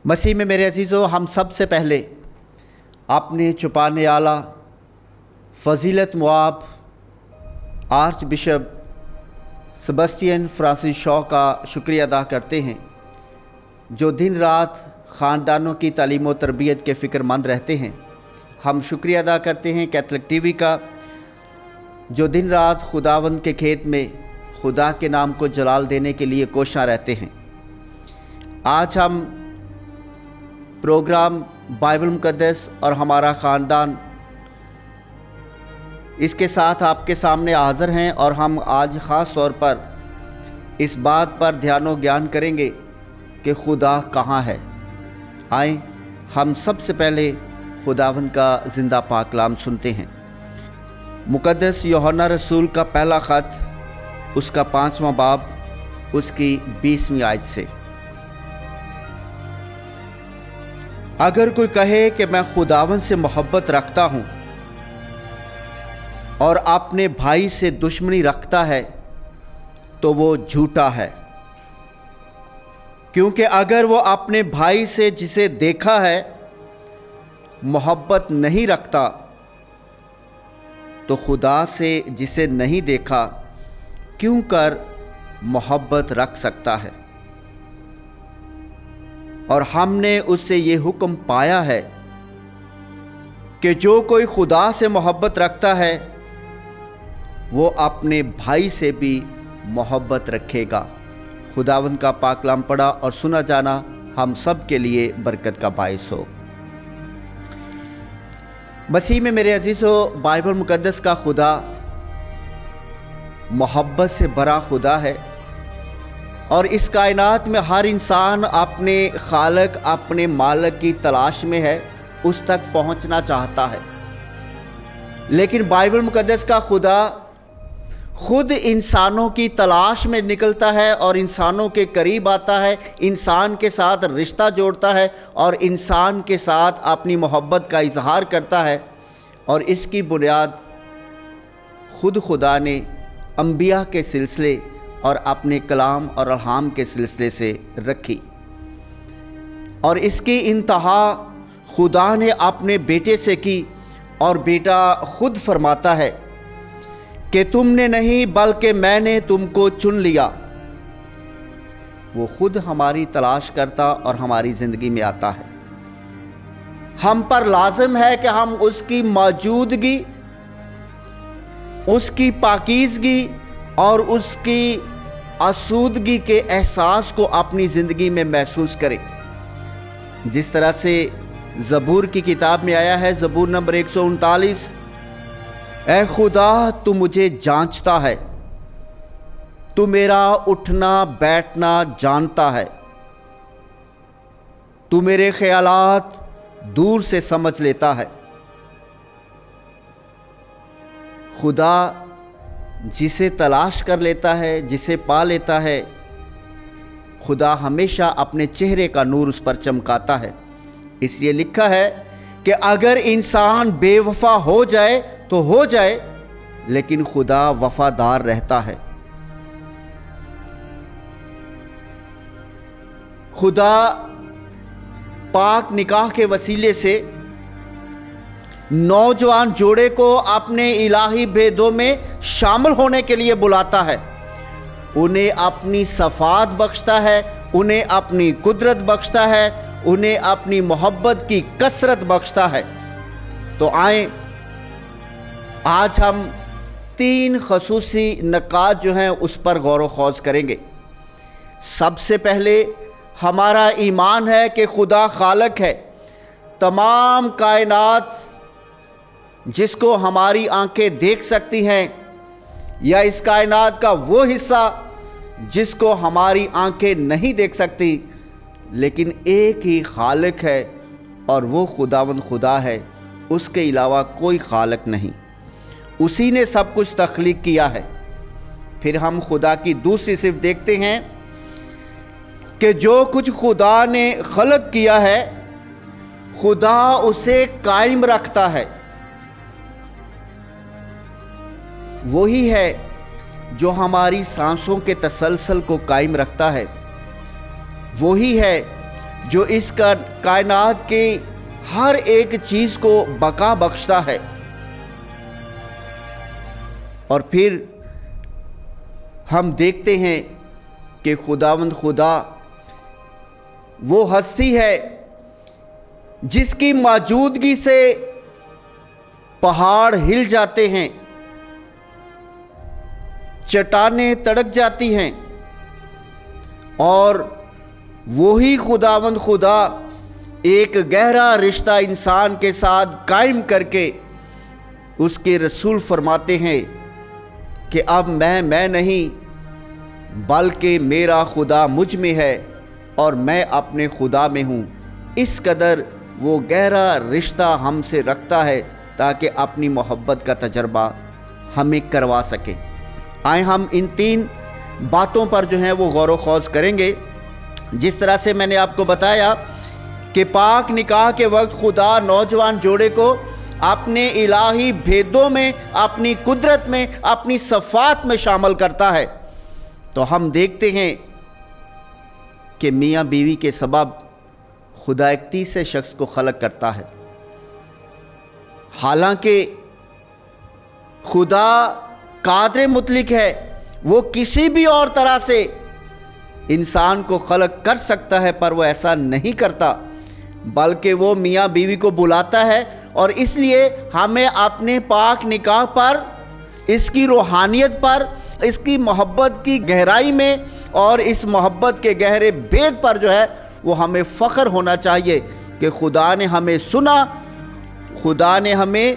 مسیح میں میرے عزیزو، ہم سب سے پہلے اپنے چھپانے والا فضیلت مواب آرچ بشپ سبسٹین فرانسس شاہ کا شکریہ ادا کرتے ہیں، جو دن رات خاندانوں کی تعلیم و تربیت کے فکر مند رہتے ہیں۔ ہم شکریہ ادا کرتے ہیں کیتھولک ٹی وی کا، جو دن رات خداوند کے کھیت میں خدا کے نام کو جلال دینے کے لیے کوشاں رہتے ہیں۔ آج ہم پروگرام بائبل مقدس اور ہمارا خاندان اس کے ساتھ آپ کے سامنے حاضر ہیں، اور ہم آج خاص طور پر اس بات پر دھیان و گیان کریں گے کہ خدا کہاں ہے۔ آئیں ہم سب سے پہلے خداوند کا زندہ پاک کلام سنتے ہیں۔ مقدس یوحنا رسول کا پہلا خط، اس کا 5واں باب، اس کی 20ویں آیت سے۔ اگر کوئی کہے کہ میں خداوند سے محبت رکھتا ہوں اور اپنے بھائی سے دشمنی رکھتا ہے تو وہ جھوٹا ہے، کیونکہ اگر وہ اپنے بھائی سے جسے دیکھا ہے محبت نہیں رکھتا تو خدا سے جسے نہیں دیکھا کیوں کر محبت رکھ سکتا ہے؟ اور ہم نے اس سے یہ حکم پایا ہے کہ جو کوئی خدا سے محبت رکھتا ہے وہ اپنے بھائی سے بھی محبت رکھے گا۔ خداوند کا پاک کلام پڑھا اور سنا جانا ہم سب کے لیے برکت کا باعث ہو۔ مسیح میں میرے عزیزو، بائبل مقدس کا خدا محبت سے بھرا خدا ہے، اور اس کائنات میں ہر انسان اپنے خالق، اپنے مالک کی تلاش میں ہے، اس تک پہنچنا چاہتا ہے۔ لیکن بائبل مقدس کا خدا خود انسانوں کی تلاش میں نکلتا ہے اور انسانوں کے قریب آتا ہے، انسان کے ساتھ رشتہ جوڑتا ہے اور انسان کے ساتھ اپنی محبت کا اظہار کرتا ہے، اور اس کی بنیاد خود خدا نے انبیاء کے سلسلے اور اپنے کلام اور الہام کے سلسلے سے رکھی، اور اس کی انتہا خدا نے اپنے بیٹے سے کی، اور بیٹا خود فرماتا ہے کہ تم نے نہیں بلکہ میں نے تم کو چن لیا۔ وہ خود ہماری تلاش کرتا اور ہماری زندگی میں آتا ہے۔ ہم پر لازم ہے کہ ہم اس کی موجودگی، اس کی پاکیزگی اور اس کی آسودگی کے احساس کو اپنی زندگی میں محسوس کریں، جس طرح سے زبور کی کتاب میں آیا ہے، زبور نمبر 139، اے خدا تو مجھے جانچتا ہے، تو میرا اٹھنا بیٹھنا جانتا ہے، تو میرے خیالات دور سے سمجھ لیتا ہے۔ خدا جسے تلاش کر لیتا ہے، جسے پا لیتا ہے، خدا ہمیشہ اپنے چہرے کا نور اس پر چمکاتا ہے۔ اس لیے لکھا ہے کہ اگر انسان بے وفا ہو جائے تو ہو جائے، لیکن خدا وفادار رہتا ہے۔ خدا پاک نکاح کے وسیلے سے نوجوان جوڑے کو اپنے الہی بھیدوں میں شامل ہونے کے لیے بلاتا ہے، انہیں اپنی صفات بخشتا ہے، انہیں اپنی قدرت بخشتا ہے، انہیں اپنی محبت کی کثرت بخشتا ہے۔ تو آئیں آج ہم 3 خصوصی نکات جو ہیں اس پر غور و خوض کریں گے۔ سب سے پہلے ہمارا ایمان ہے کہ خدا خالق ہے۔ تمام کائنات جس کو ہماری آنکھیں دیکھ سکتی ہیں، یا اس کائنات کا وہ حصہ جس کو ہماری آنکھیں نہیں دیکھ سکتی، لیکن ایک ہی خالق ہے، اور وہ خداوند خدا ہے، اس کے علاوہ کوئی خالق نہیں۔ اسی نے سب کچھ تخلیق کیا ہے۔ پھر ہم خدا کی دوسری صفت دیکھتے ہیں کہ جو کچھ خدا نے خلق کیا ہے، خدا اسے قائم رکھتا ہے۔ وہی ہے جو ہماری سانسوں کے تسلسل کو قائم رکھتا ہے، وہی ہے جو اس کا کائنات کے ہر ایک چیز کو بقا بخشتا ہے۔ اور پھر ہم دیکھتے ہیں کہ خداوند خدا وہ ہستی ہے جس کی موجودگی سے پہاڑ ہل جاتے ہیں، چٹانیں تڑک جاتی ہیں، اور وہی خداوند خدا ایک گہرا رشتہ انسان کے ساتھ قائم کر کے اس کے رسول فرماتے ہیں کہ اب میں نہیں بلکہ میرا خدا مجھ میں ہے اور میں اپنے خدا میں ہوں۔ اس قدر وہ گہرا رشتہ ہم سے رکھتا ہے تاکہ اپنی محبت کا تجربہ ہمیں کروا سکے۔ آئیں ہم ان 3 باتوں پر جو ہیں وہ غور و خوض کریں گے۔ جس طرح سے میں نے آپ کو بتایا کہ پاک نکاح کے وقت خدا نوجوان جوڑے کو اپنے الہی بھیدوں میں، اپنی قدرت میں، اپنی صفات میں شامل کرتا ہے۔ تو ہم دیکھتے ہیں کہ میاں بیوی کے سبب خدا ایک تیسرے شخص کو خلق کرتا ہے۔ حالانکہ خدا قادر مطلق ہے، وہ کسی بھی اور طرح سے انسان کو خلق کر سکتا ہے، پر وہ ایسا نہیں کرتا، بلکہ وہ میاں بیوی کو بلاتا ہے، اور اس لیے ہمیں اپنے پاک نکاح پر، اس کی روحانیت پر، اس کی محبت کی گہرائی میں اور اس محبت کے گہرے بھید پر جو ہے وہ ہمیں فخر ہونا چاہیے کہ خدا نے ہمیں سنا، خدا نے ہمیں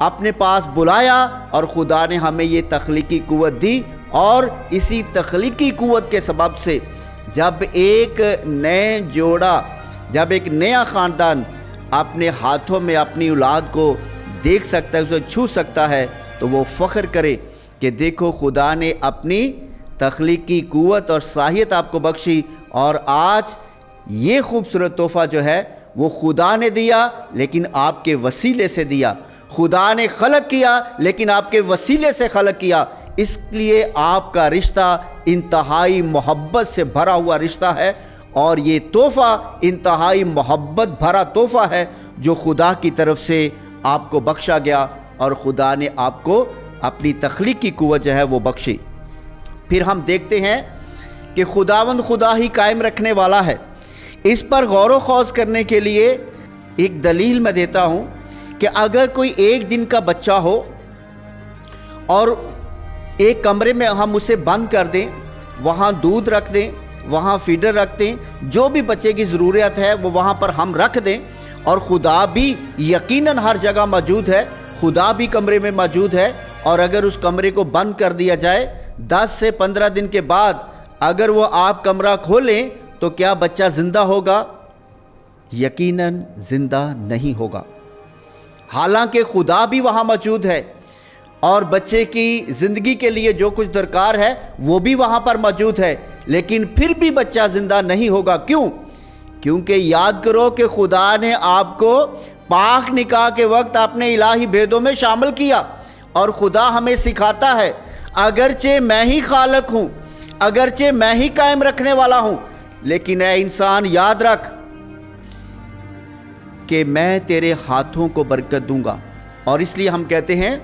اپنے پاس بلایا، اور خدا نے ہمیں یہ تخلیقی قوت دی، اور اسی تخلیقی قوت کے سبب سے جب ایک نئے جوڑا، جب ایک نیا خاندان اپنے ہاتھوں میں اپنی اولاد کو دیکھ سکتا ہے، اسے چھو سکتا ہے، تو وہ فخر کرے کہ دیکھو خدا نے اپنی تخلیقی قوت اور صلاحیت آپ کو بخشی، اور آج یہ خوبصورت تحفہ جو ہے وہ خدا نے دیا لیکن آپ کے وسیلے سے دیا۔ خدا نے خلق کیا لیکن آپ کے وسیلے سے خلق کیا، اس لیے آپ کا رشتہ انتہائی محبت سے بھرا ہوا رشتہ ہے، اور یہ تحفہ انتہائی محبت بھرا تحفہ ہے جو خدا کی طرف سے آپ کو بخشا گیا، اور خدا نے آپ کو اپنی تخلیقی قوت جو ہے وہ بخشی۔ پھر ہم دیکھتے ہیں کہ خداوند خدا ہی قائم رکھنے والا ہے۔ اس پر غور و خوض کرنے کے لیے ایک دلیل میں دیتا ہوں کہ اگر کوئی ایک دن کا بچہ ہو اور ایک کمرے میں ہم اسے بند کر دیں، وہاں دودھ رکھ دیں، وہاں فیڈر رکھ دیں، جو بھی بچے کی ضرورت ہے وہ وہاں پر ہم رکھ دیں، اور خدا بھی یقیناً ہر جگہ موجود ہے، خدا بھی کمرے میں موجود ہے، اور اگر اس کمرے کو بند کر دیا جائے 10 سے 15 دن کے بعد اگر وہ آپ کمرہ کھولیں تو کیا بچہ زندہ ہوگا؟ یقیناً زندہ نہیں ہوگا۔ حالانکہ خدا بھی وہاں موجود ہے، اور بچے کی زندگی کے لیے جو کچھ درکار ہے وہ بھی وہاں پر موجود ہے، لیکن پھر بھی بچہ زندہ نہیں ہوگا۔ کیوں؟ کیونکہ یاد کرو کہ خدا نے آپ کو پاک نکاح کے وقت اپنے الہی بھیدوں میں شامل کیا، اور خدا ہمیں سکھاتا ہے اگرچہ میں ہی خالق ہوں، اگرچہ میں ہی قائم رکھنے والا ہوں، لیکن اے انسان یاد رکھ کہ میں تیرے ہاتھوں کو برکت دوں گا۔ اور اس لیے ہم کہتے ہیں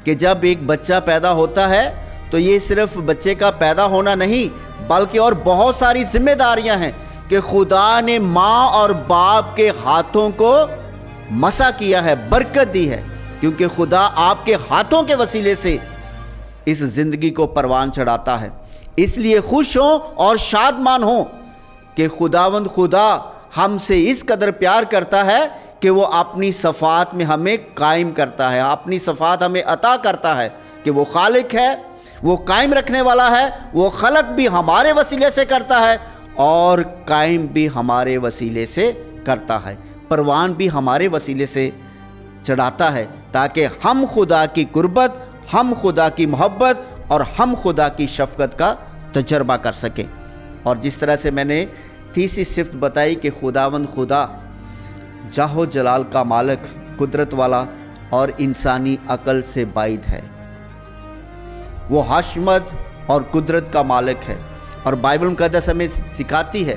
کہ جب ایک بچہ پیدا ہوتا ہے تو یہ صرف بچے کا پیدا ہونا نہیں بلکہ اور بہت ساری ذمہ داریاں ہیں کہ خدا نے ماں اور باپ کے ہاتھوں کو مسا کیا ہے، برکت دی ہے، کیونکہ خدا آپ کے ہاتھوں کے وسیلے سے اس زندگی کو پروان چڑھاتا ہے۔ اس لیے خوش ہوں اور شادمان ہوں کہ خداوند خدا ہم سے اس قدر پیار کرتا ہے کہ وہ اپنی صفات میں ہمیں قائم کرتا ہے، اپنی صفات ہمیں عطا کرتا ہے کہ وہ خالق ہے، وہ قائم رکھنے والا ہے، وہ خلق بھی ہمارے وسیلے سے کرتا ہے اور قائم بھی ہمارے وسیلے سے کرتا ہے، پروان بھی ہمارے وسیلے سے چڑھاتا ہے، تاکہ ہم خدا کی قربت، ہم خدا کی محبت اور ہم خدا کی شفقت کا تجربہ کر سکیں۔ اور جس طرح سے میں نے تیسری صفت بتائی کہ خداوند خدا جاہ و جلال کا مالک، قدرت والا اور انسانی عقل سے بعید ہے، وہ حشمت اور قدرت کا مالک ہے۔ اور بائبل مقدس ہمیں سکھاتی ہے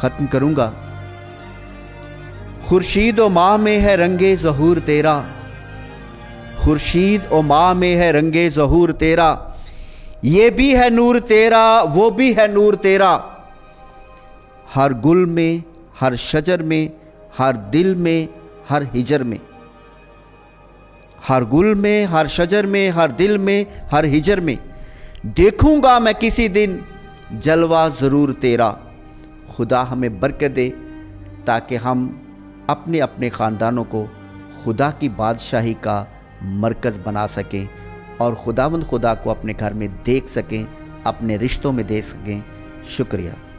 ختم کروں گا۔ خورشید و ماہ میں ہے رنگ ظہور تیرا، خورشید و ماہ میں ہے رنگ ظہور تیرا، یہ بھی ہے نور تیرا وہ بھی ہے نور تیرا، ہر گل میں ہر شجر میں ہر دل میں ہر ہجر میں، ہر گل میں ہر شجر میں ہر دل میں ہر ہجر میں، دیکھوں گا میں کسی دن جلوہ ضرور تیرا۔ خدا ہمیں برکت دے تاکہ ہم اپنے اپنے خاندانوں کو خدا کی بادشاہی کا مرکز بنا سکیں اور خداوند خدا کو اپنے گھر میں دیکھ سکیں، اپنے رشتوں میں دیکھ سکیں۔ شکریہ۔